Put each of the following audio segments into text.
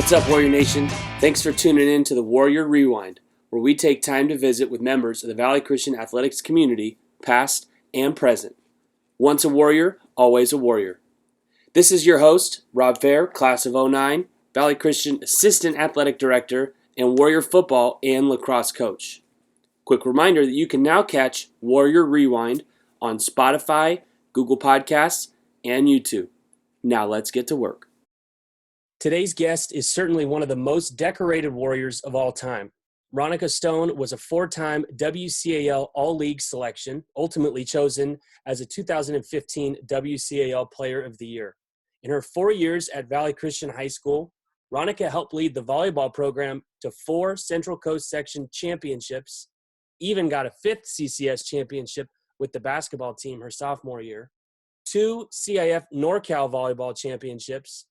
What's up, Warrior Nation? Thanks for tuning in to the Warrior Rewind, where we take time to visit with members of the Valley Christian athletics community, past and present. Once a Warrior, always a Warrior. This is your host, Rob Fair, class of 09, Valley Christian Assistant Athletic Director, and Warrior football and lacrosse coach. Quick reminder that you can now catch Warrior Rewind on Spotify, Google Podcasts, and YouTube. Now let's get to work. Today's guest is certainly one of the most decorated Warriors of all time. Ronika Stone was a four-time WCAL All-League selection, ultimately chosen as a 2015 WCAL Player of the Year. In her 4 years at Valley Christian High School, Ronika helped lead the volleyball program to 4 Central Coast Section championships, even got a 5th CCS championship with the basketball team her sophomore year, 2 CIF Norcal volleyball championships,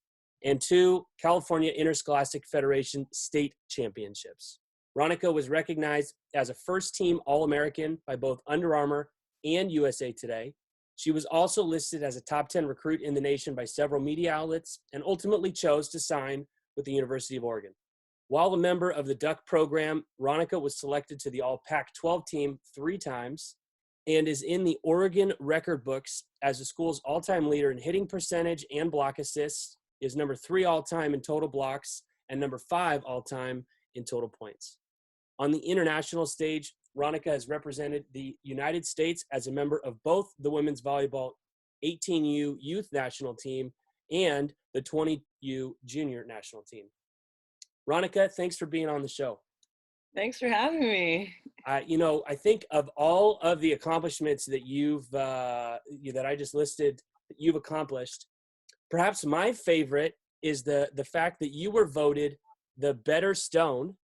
and 2 California Interscholastic Federation state championships. Ronika was recognized as a first-team All-American by both Under Armour and USA Today. She was also listed as a top 10 recruit in the nation by several media outlets and ultimately chose to sign with the University of Oregon. While a member of the Duck program, Ronika was selected to the All-Pac-12 team 3 times and is in the Oregon record books as the school's all-time leader in hitting percentage and block assists, is number 3 all-time in total blocks, and number 5 all-time in total points. On the international stage, Ronika has represented the United States as a member of both the women's volleyball 18U youth national team and the 20U junior national team. Ronika, thanks for being on the show. Thanks for having me. I think of all of the accomplishments that that I just listed that you've accomplished, perhaps my favorite is the fact that you were voted the better Stone,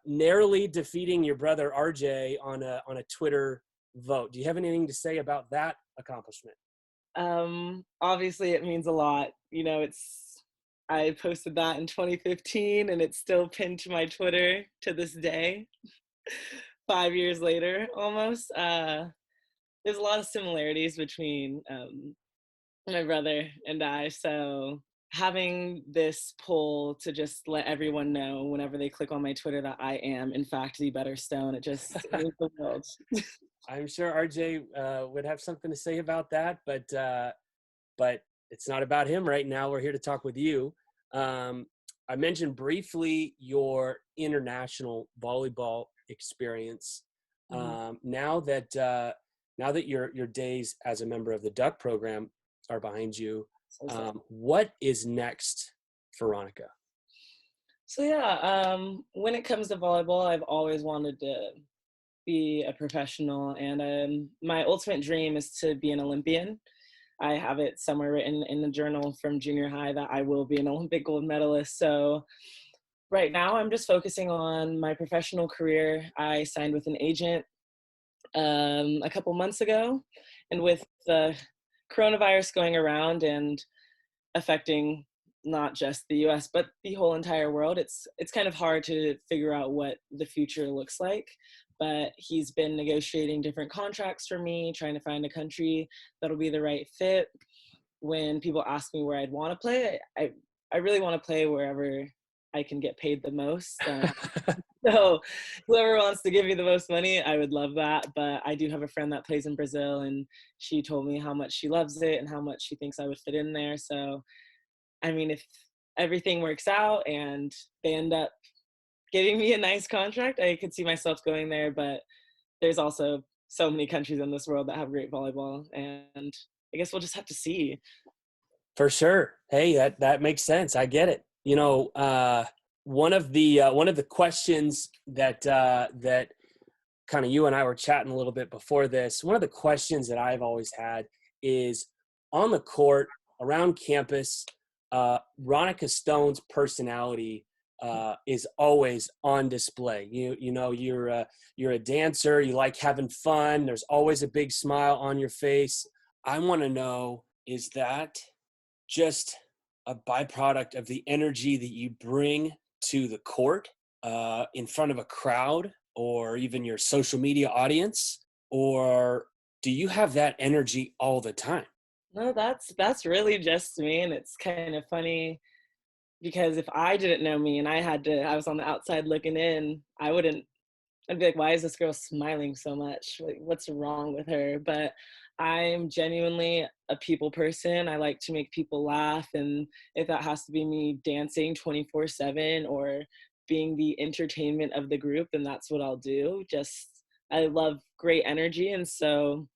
narrowly defeating your brother RJ on a Twitter vote. Do you have anything to say about that accomplishment? Obviously it means a lot. I posted that in 2015 and it's still pinned to my Twitter to this day, 5 years later almost. There's a lot of similarities between my brother and I, so having this poll to just let everyone know whenever they click on my Twitter that I am in fact the better Stone, it means the world. I'm sure RJ would have something to say about that, but it's not about him right now. We're here to talk with you. I mentioned briefly your international volleyball experience. Now that your days as a member of the Duck program are behind you, what is next for Ronika? So yeah, when it comes to volleyball, I've always wanted to be a professional, and my ultimate dream is to be an Olympian. I have it somewhere written in the journal from junior high that I will be an Olympic gold medalist. So right now I'm just focusing on my professional career. I signed with an agent a couple months ago, and with the coronavirus going around and affecting not just the US but the whole entire world, it's kind of hard to figure out what the future looks like. But he's been negotiating different contracts for me, trying to find a country that'll be the right fit. When people ask me where I'd want to play, I really want to play wherever I can get paid the most. So whoever wants to give me the most money, I would love that. But I do have a friend that plays in Brazil, and she told me how much she loves it and how much she thinks I would fit in there. So, I mean, if everything works out and they end up giving me a nice contract, I could see myself going there. But there's also so many countries in this world that have great volleyball, and I guess we'll just have to see. For sure. Hey, that makes sense. I get it. One of the questions that kind of you and I were chatting a little bit before this, one of the questions that I've always had is on the court, around campus, Ronika Stone's personality is always on display. You're a dancer. You like having fun. There's always a big smile on your face. I want to know, is that just a byproduct of the energy that you bring to the court in front of a crowd or even your social media audience? Or do you have that energy all the time? No, that's really just me, and it's kind of funny because if I didn't know me and I was on the outside looking in, I'd be like, why is this girl smiling so much? Like, what's wrong with her? But I'm genuinely a people person. I like to make people laugh. And if that has to be me dancing 24/7 or being the entertainment of the group, then that's what I'll do. I love great energy. And so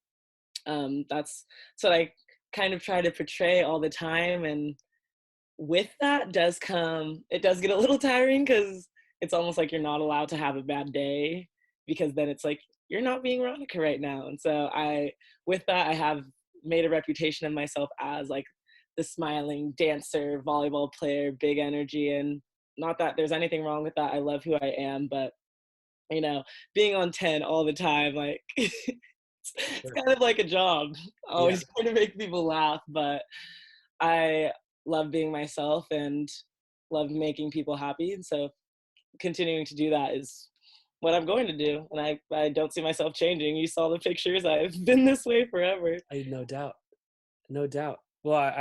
that's what I kind of try to portray all the time. And with that it does get a little tiring because it's almost like you're not allowed to have a bad day because then it's like you're not being Ronika right now. And so with that, I have made a reputation of myself as like the smiling dancer, volleyball player, big energy. And not that there's anything wrong with that. I love who I am, but you know, being on 10 all the time, like it's Sure. kind of like a job, Yeah, always trying to make people laugh. But I love being myself and love making people happy. And so continuing to do that is what I'm going to do. And I don't see myself changing. You saw the pictures. I've been this way forever. no doubt. No doubt. Well,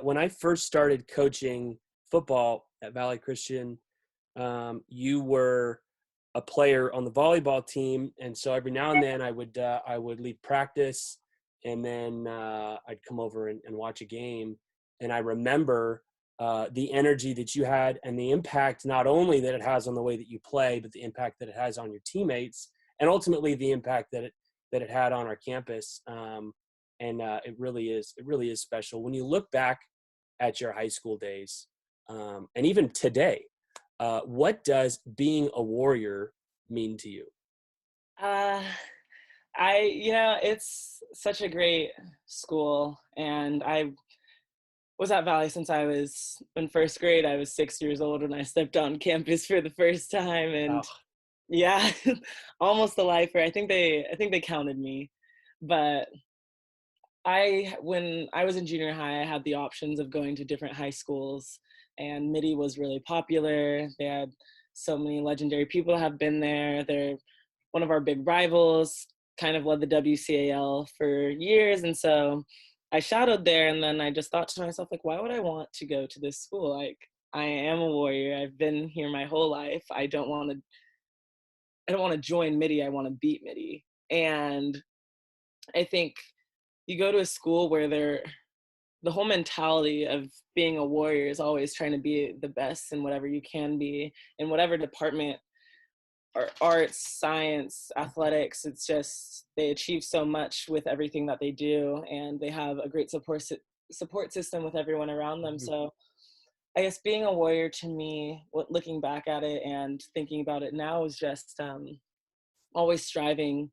when I first started coaching football at Valley Christian, you were a player on the volleyball team, and so every now and then I would leave practice, and then I'd come over and watch a game, and I remember the energy that you had and the impact not only that it has on the way that you play, but the impact that it has on your teammates, and ultimately the impact that it had on our campus. It really is special when you look back at your high school days, and even today. What does being a warrior mean to you? Uh, it's such a great school. And I was at Valley since I was in first grade. I was 6 years old when I stepped on campus for the first time. Oh, And yeah, almost a lifer. I think they counted me. But when I was in junior high, I had the options of going to different high schools, and Midi was really popular. They had so many legendary people have been there. They're one of our big rivals, kind of led the WCAL for years. And so I shadowed there, and then I just thought to myself, like, why would I want to go to this school? Like, I am a warrior. I've been here my whole life. I don't want to join Midi. I want to beat Midi. And I think you go to a school where the whole mentality of being a warrior is always trying to be the best in whatever you can be in whatever department, or arts, science, athletics. It's just they achieve so much with everything that they do, and they have a great support system with everyone around them. mhm. So I guess being a warrior to me, looking back at it and thinking about it now, is just always striving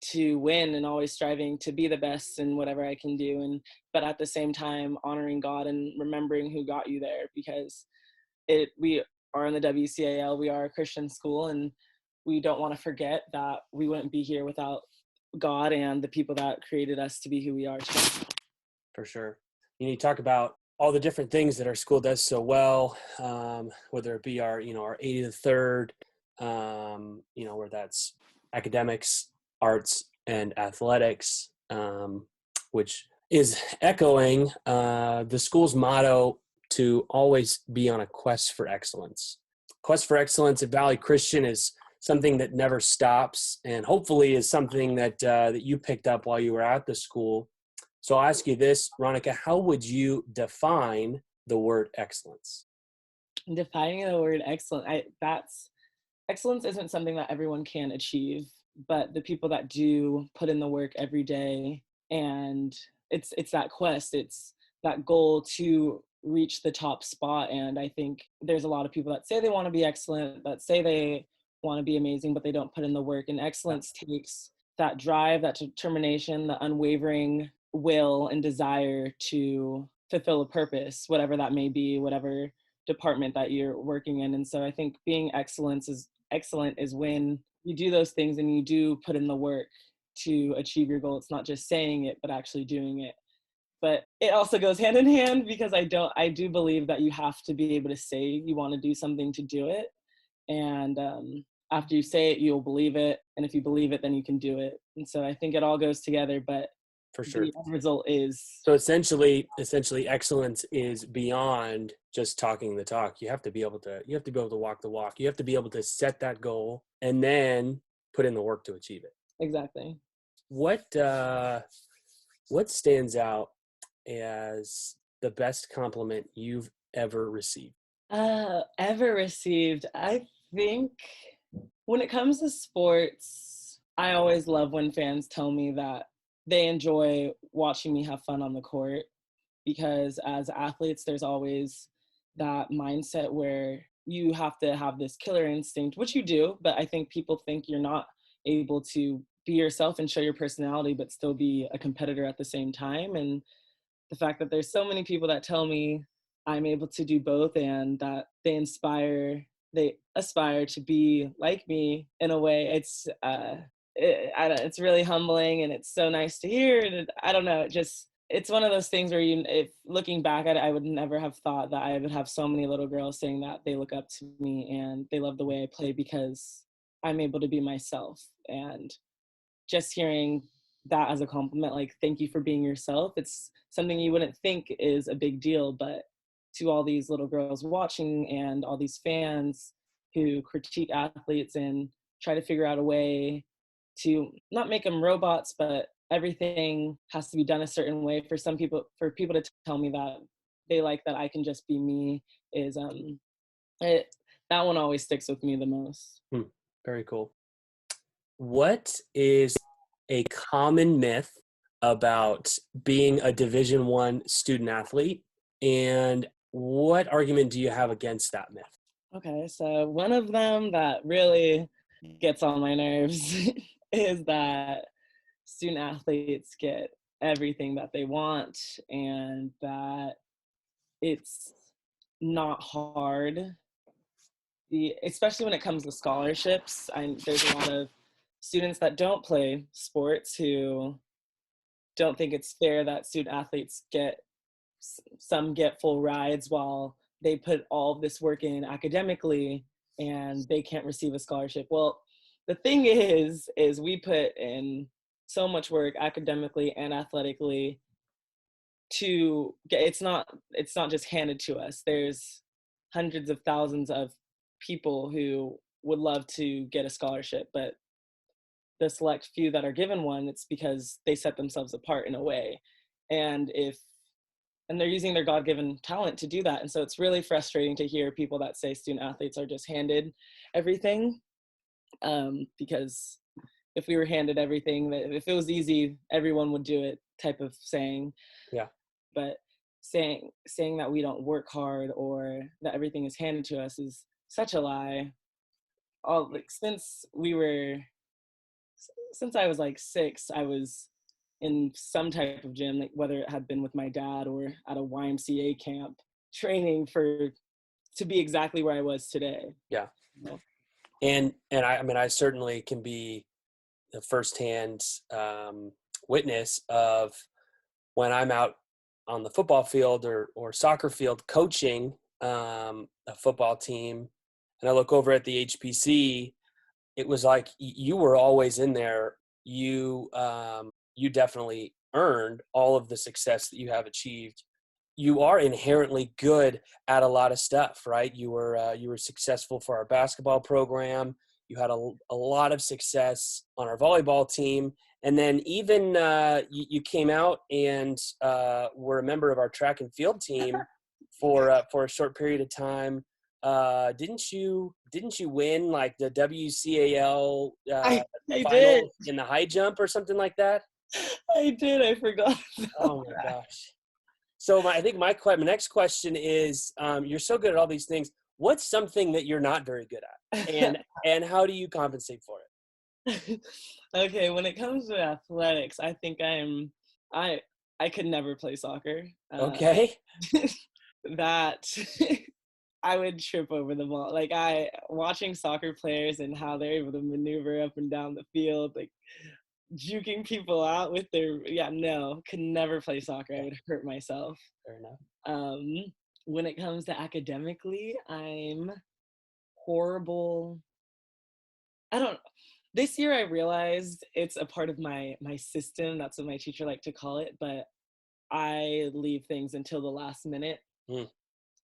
to win and always striving to be the best in whatever I can do. And but at the same time honoring God and remembering who got you there, because we are in the WCAL, we are a Christian school, and we don't want to forget that we wouldn't be here without God and the people that created us to be who we are today. For sure. You talk about all the different things that our school does so well, whether it be our 83rd, where that's academics, arts, and athletics, which is echoing the school's motto to always be on a quest for excellence. Quest for excellence at Valley Christian is something that never stops, and hopefully is something that you picked up while you were at the school. So I'll ask you this, Ronika, how would you define the word excellence? Defining the word excellent, excellence isn't something that everyone can achieve, but the people that do put in the work every day, and it's that quest, it's that goal to reach the top spot. And I think there's a lot of people that say they want to be excellent, that say they want to be amazing, but they don't put in the work. And excellence takes that drive, that determination, the unwavering will and desire to fulfill a purpose, whatever that may be, whatever department that you're working in. And so I think being excellent is when you do those things and you do put in the work to achieve your goal. It's not just saying it, but actually doing it. But it also goes hand in hand, because I do believe that you have to be able to say you want to do something to do it. And after you say it, you'll believe it. And if you believe it, then you can do it. And so I think it all goes together. But For sure. the end result is. So essentially excellence is beyond just talking the talk. You have to be able to walk the walk. You have to be able to set that goal and then put in the work to achieve it. Exactly. What stands out as the best compliment you've ever received? Ever received? I think when it comes to sports, I always love when fans tell me that they enjoy watching me have fun on the court, because as athletes, there's always that mindset where you have to have this killer instinct, which you do, but I think people think you're not able to be yourself and show your personality, but still be a competitor at the same time. And the fact that there's so many people that tell me I'm able to do both and that they aspire to be like me in a way, it's really humbling and it's so nice to hear. And I don't know, it's one of those things where if looking back at it, I would never have thought that I would have so many little girls saying that they look up to me and they love the way I play because I'm able to be myself. And just hearing that as a compliment, like, thank you for being yourself. It's something you wouldn't think is a big deal, but to all these little girls watching and all these fans who critique athletes and try to figure out a way to not make them robots, but everything has to be done a certain way. For people to tell me that they like that I can just be me is that one always sticks with me the most. Very cool. What is a common myth about being a Division I student athlete, and what argument do you have against that myth? Okay, so one of them that really gets on my nerves is that student athletes get everything that they want and that it's not hard. Especially when it comes to scholarships, there's a lot of students that don't play sports who don't think it's fair that student athletes some get full rides while they put all of this work in academically and they can't receive a scholarship. Well, the thing is we put in so much work academically and athletically to get, it's not just handed to us. There's hundreds of thousands of people who would love to get a scholarship, but the select few that are given one, it's because they set themselves apart in a way. And they're using their God-given talent to do that. And so it's really frustrating to hear people that say student athletes are just handed everything. Because if we were handed everything, if it was easy, everyone would do it type of saying. Yeah. But saying that we don't work hard or that everything is handed to us is such a lie. Since I was like 6, I was in some type of gym, like whether it had been with my dad or at a YMCA camp, training to be exactly where I was today. Yeah. You know? And I mean, I certainly can be the firsthand witness of when I'm out on the football field or soccer field coaching a football team, and I look over at the HPC. It was like you were always in there. You definitely earned all of the success that you have achieved. You are inherently good at a lot of stuff, right? You were successful for our basketball program. You had a lot of success on our volleyball team, and then even you came out and were a member of our track and field team for a short period of time. Didn't you win like the WCAL I finals did. in the high jump or something like that? I did. I forgot. Oh my gosh. So I think my next question is, you're so good at all these things. What's something that you're not very good at, and how do you compensate for it? Okay, when it comes to athletics, I think I could never play soccer. Okay. That I would trip over the ball. Like watching soccer players and how they're able to maneuver up and down the field, like juking people out with could never play soccer. I would hurt myself. Fair enough. When it comes to academically, I'm horrible. This year I realized it's a part of my system. That's what my teacher liked to call it, but I leave things until the last minute. Mm,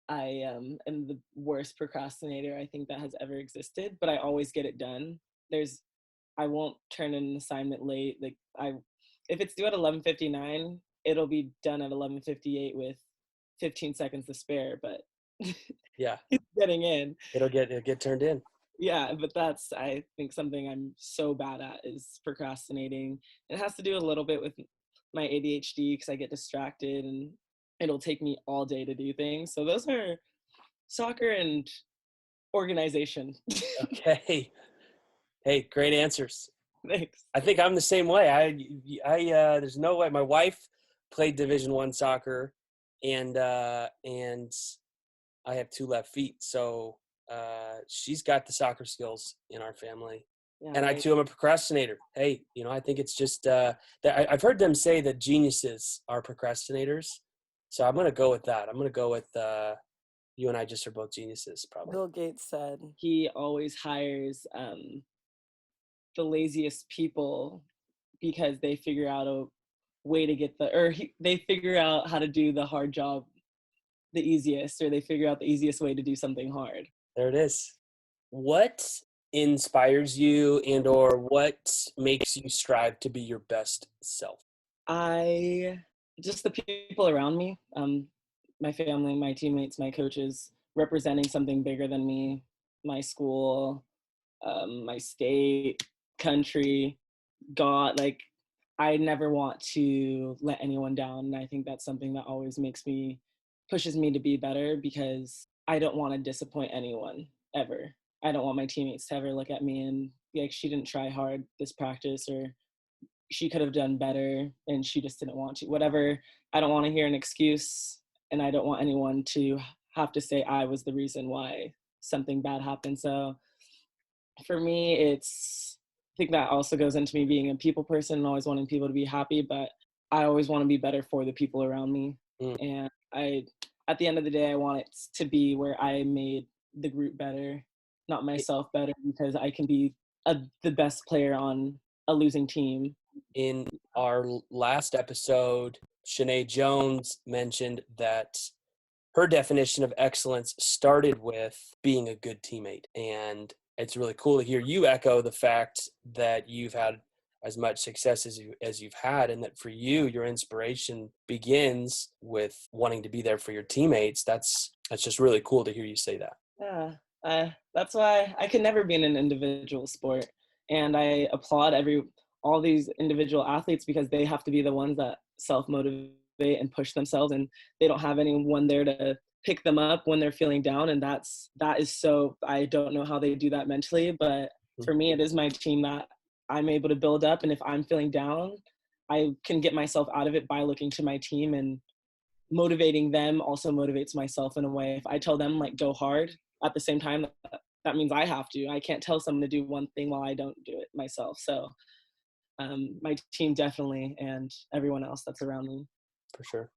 I am the worst procrastinator I think that has ever existed, but I always get it done. There's I won't turn in an assignment late. Like I if it's due at 11:59, it'll be done at 11:58 with 15 seconds to spare, but yeah, it's getting in. it'll get turned in. Yeah, but that's I think something I'm so bad at is procrastinating. It has to do a little bit with my ADHD because I get distracted and it'll take me all day to do things. So those are soccer and organization. Okay. Hey, great answers. Thanks. I think I'm the same way. There's no way. My wife played Division I soccer, and I have two left feet, so she's got the soccer skills in our family. Yeah, And I too am a procrastinator. Hey, I think it's just that I've heard them say that geniuses are procrastinators, so I'm gonna go with that. I'm gonna go with you and I just are both geniuses, probably. Bill Gates said he always hires the laziest people because they figure out a way to get they figure out how to do the hard job the easiest, or they figure out the easiest way to do something hard. There it is. What inspires you and/or what makes you strive to be your best self? I just the people around me, my family, my teammates, my coaches, representing something bigger than me, my school, my state, country, God. Like I never want to let anyone down, and I think that's something that always pushes me to be better because I don't want to disappoint anyone ever. I don't want my teammates to ever look at me and be like, she didn't try hard this practice, or she could have done better and she just didn't want to. Whatever. I don't want to hear an excuse, and I don't want anyone to have to say I was the reason why something bad happened. So for me, I think that also goes into me being a people person and always wanting people to be happy, but I always want to be better for the people around me. Mm. And at the end of the day, I want it to be where I made the group better, not myself better, because I can be the best player on a losing team. In our last episode, Shanae Jones mentioned that her definition of excellence started with being a good teammate. And it's really cool to hear you echo the fact that you've had as much success as you've had, and that for you, your inspiration begins with wanting to be there for your teammates. That's just really cool to hear you say that. Yeah, that's why I could never be in an individual sport, and I applaud all these individual athletes because they have to be the ones that self-motivate and push themselves, and they don't have anyone there to pick them up when they're feeling down. And that is so, I don't know how they do that mentally, but for me, it is my team that I'm able to build up. And if I'm feeling down, I can get myself out of it by looking to my team, and motivating them also motivates myself in a way. If I tell them like go hard, at the same time, that means I have to. I can't tell someone to do one thing while I don't do it myself. So my team definitely, and everyone else that's around me. For sure.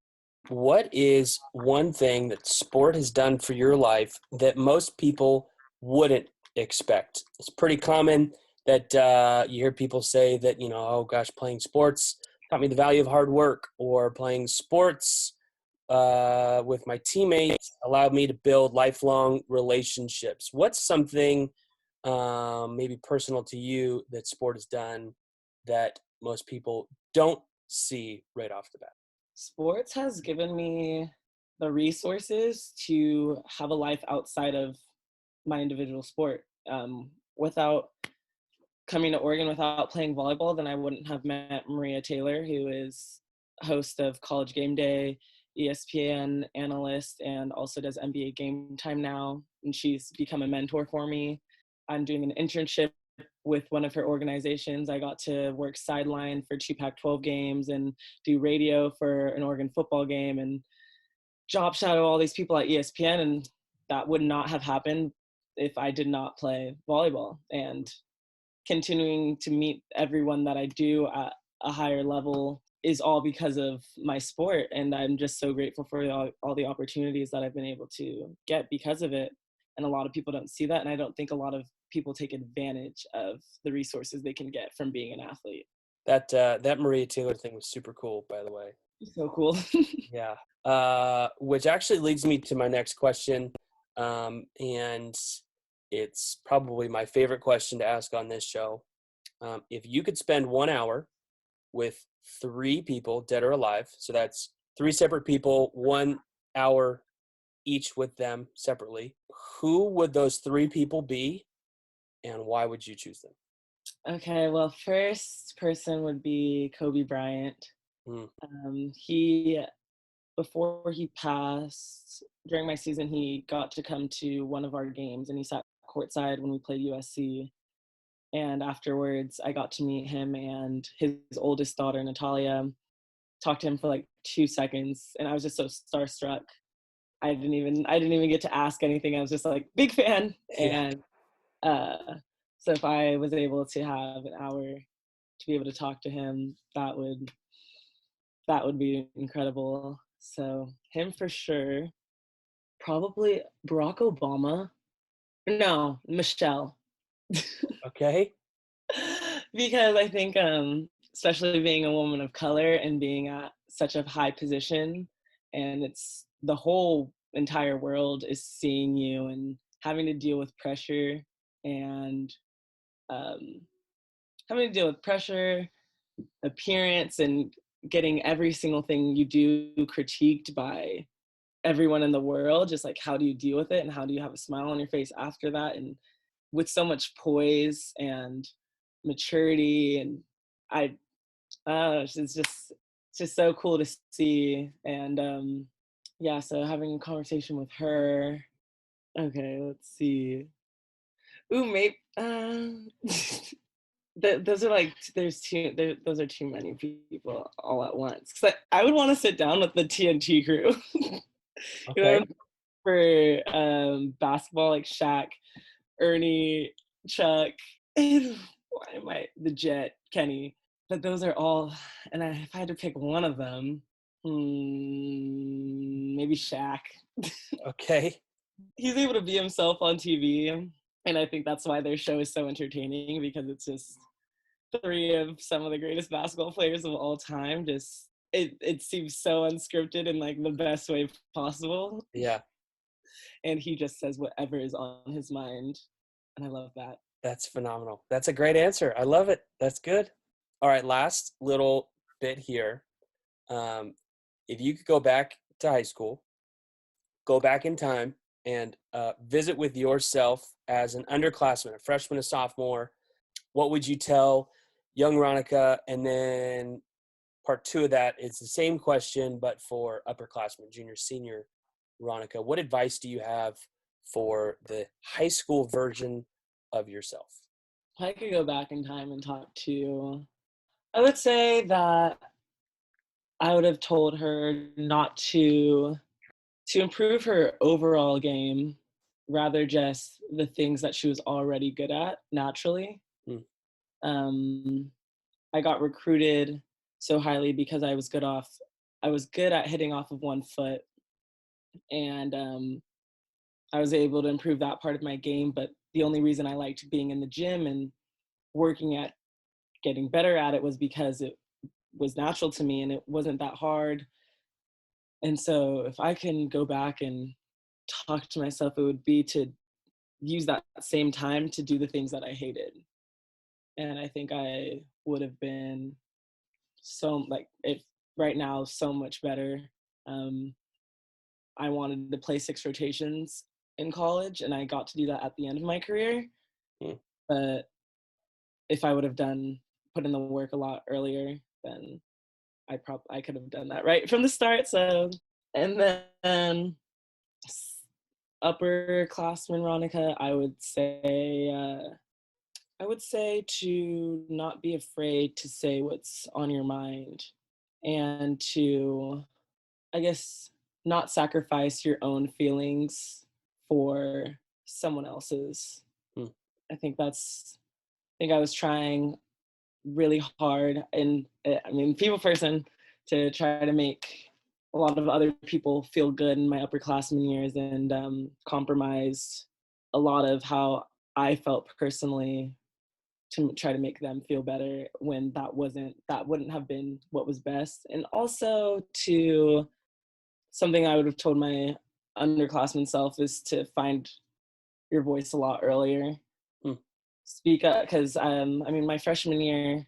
What is one thing that sport has done for your life that most people wouldn't expect? It's pretty common that you hear people say that, oh gosh, playing sports taught me the value of hard work, or playing sports with my teammates allowed me to build lifelong relationships. What's something maybe personal to you that sport has done that most people don't see right off the bat? Sports has given me the resources to have a life outside of my individual sport. Without coming to Oregon, without playing volleyball, then I wouldn't have met Maria Taylor, who is host of College Game Day, ESPN analyst, and also does NBA Game Time now. And she's become a mentor for me. I'm doing an internship with one of her organizations. I got to work sideline for 2 Pac-12 games and do radio for an Oregon football game, and job shadow all these people at ESPN. And that would not have happened if I did not play volleyball. And continuing to meet everyone that I do at a higher level is all because of my sport. And I'm just so grateful for all the opportunities that I've been able to get because of it. And a lot of people don't see that. And I don't think a lot of people take advantage of the resources they can get from being an athlete. That Maria Taylor thing was super cool, by the way. So cool. Yeah. Which actually leads me to my next question. And it's probably my favorite question to ask on this show. If you could spend 1 hour with 3 people, dead or alive, so that's 3 separate people, 1 hour each with them separately, who would those 3 people be, and why would you choose them? Okay, well, first person would be Kobe Bryant. Mm, He before he passed, during my season, he got to come to one of our games and he sat courtside when we played USC. And afterwards, I got to meet him and his oldest daughter, Natalia. Talked to him for like 2 seconds, and I was just so starstruck. I didn't even get to ask anything. I was just like big fan. yeah, And uh, so if I was able to have an hour to be able to talk to him, that would be incredible. So him for sure. Probably Barack Obama. No, Michelle. okay. Because I think, especially being a woman of color and being at such a high position, and it's the whole entire world is seeing you and having to deal with pressure and um, having to deal with pressure, appearance, and getting every single thing you do critiqued by everyone in the world. Just like, how do you deal with it and how do you have a smile on your face after that? And with so much poise and maturity, and I it's just so cool to see. And yeah, so having a conversation with her. Okay, let's see. Ooh, maybe those are like those are too many people all at once. Because I would want to sit down with the TNT crew. You know, Okay. for basketball, like Shaq, Ernie, Chuck, and why am I the Jet, Kenny? But those are all, and if I had to pick one of them, maybe Shaq. Okay. He's able to be himself on TV, and I think that's why their show is so entertaining, because it's just 3 of some of the greatest basketball players of all time. Just it seems so unscripted in like the best way possible, Yeah, and he just says whatever is on his mind, and I love that. that's phenomenal. That's a great answer. I love it. That's good. All right, last little bit here. Um, if you could go back to high school, go back in time, and visit with yourself as an underclassman, a freshman, a sophomore, what would you tell young Ronika? And then part 2 of that is the same question, but for upperclassmen, junior, senior Ronika. What advice do you have for the high school version of yourself? If I could go back in time and talk to, I would say that I would have told her not to improve her overall game, rather just the things that she was already good at naturally. Mm, Um, I got recruited so highly because I was good at hitting off of one foot, and I was able to improve that part of my game. But the only reason I liked being in the gym and working at getting better at it was because it was natural to me and it wasn't that hard. And so if I can go back and talk to myself, it would be to use that same time to do the things that I hated. And I think I would have been so like if right now so much better. Um, I wanted to play 6 rotations in college, and I got to do that at the end of my career. mm. But if I would have put in the work a lot earlier, then I could have done that right from the start. So, and then upperclassman Ronika, I would say to not be afraid to say what's on your mind, and to, I guess, not sacrifice your own feelings for someone else's. Mm. I think I was trying really hard, and I mean, people person, to try to make a lot of other people feel good in my upperclassmen years, and compromised a lot of how I felt personally to try to make them feel better when that wouldn't have been what was best. And also to something I would have told my underclassmen self is to find your voice a lot earlier. Hmm. Speak up, because I mean, my freshman year,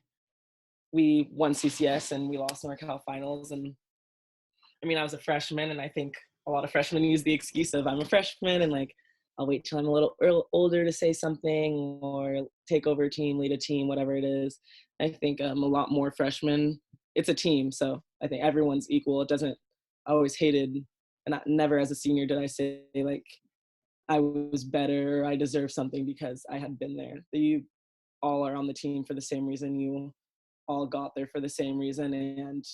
we won CCS and we lost Norcal finals. And I mean, I was a freshman, and I think a lot of freshmen use the excuse of I'm a freshman and like I'll wait till I'm a little older to say something or take over a team, lead a team, whatever it is. I think a lot more freshmen. It's a team, so I think everyone's equal. It doesn't. I always hated, and never as a senior did I say like I was better or I deserve something because I had been there. You all are on the team for the same reason. You all got there for the same reason, and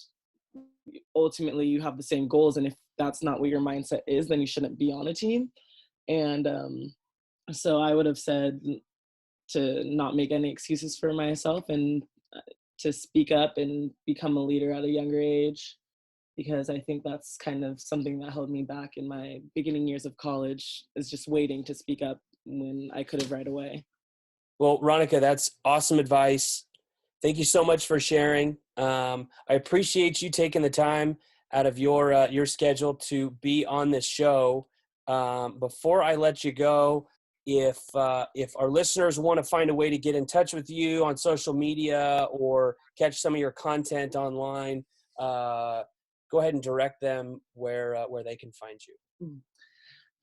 ultimately you have the same goals. And if that's not what your mindset is, then you shouldn't be on a team. And so I would have said to not make any excuses for myself, and to speak up and become a leader at a younger age, because I think that's kind of something that held me back in my beginning years of college, is just waiting to speak up when I could have right away. Well, Ronika, that's awesome advice. Thank you so much for sharing. I appreciate you taking the time out of your schedule to be on this show. Before I let you go, if our listeners want to find a way to get in touch with you on social media or catch some of your content online, go ahead and direct them where they can find you.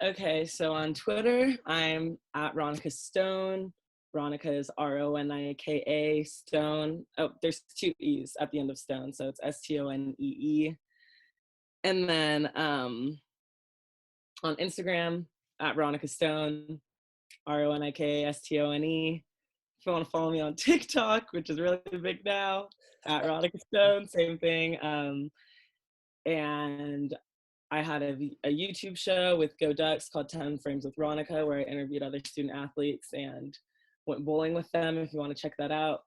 Okay, so on Twitter, I'm at Ronika Stone. Ronika is Ronika Stone. Oh, there's 2 E's at the end of Stone, so it's Stonee. And then on Instagram, at Ronika Stone, Ronikastone. If you want to follow me on TikTok, which is really big now, at Ronika Stone, same thing. And I had a YouTube show with Go Ducks called 10 Frames with Ronika, where I interviewed other student athletes and went bowling with them. If you want to check that out,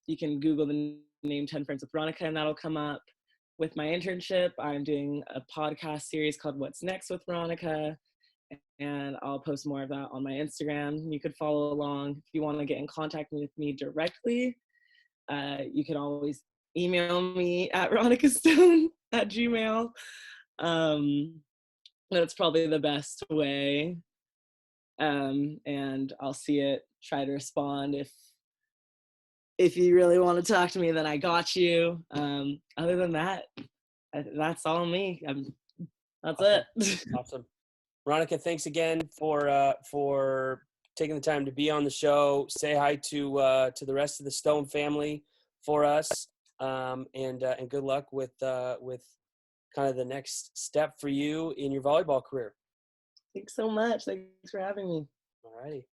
you can Google the name 10 Frames with Ronika, and that'll come up. With my internship, I'm doing a podcast series called What's Next with Ronika, and I'll post more of that on my Instagram. You could follow along. If you want to get in contact with me directly, you can always email me at ronikastone@gmail.com. That's probably the best way. And I'll see it, try to respond. If you really want to talk to me, then I got you. Other than that, that's all me. That's Awesome. it. Awesome. Ronika, thanks again for taking the time to be on the show. Say hi to the rest of the Stone family for us, and good luck with kind of the next step for you in your volleyball career. Thanks so much. Thanks for having me. All righty.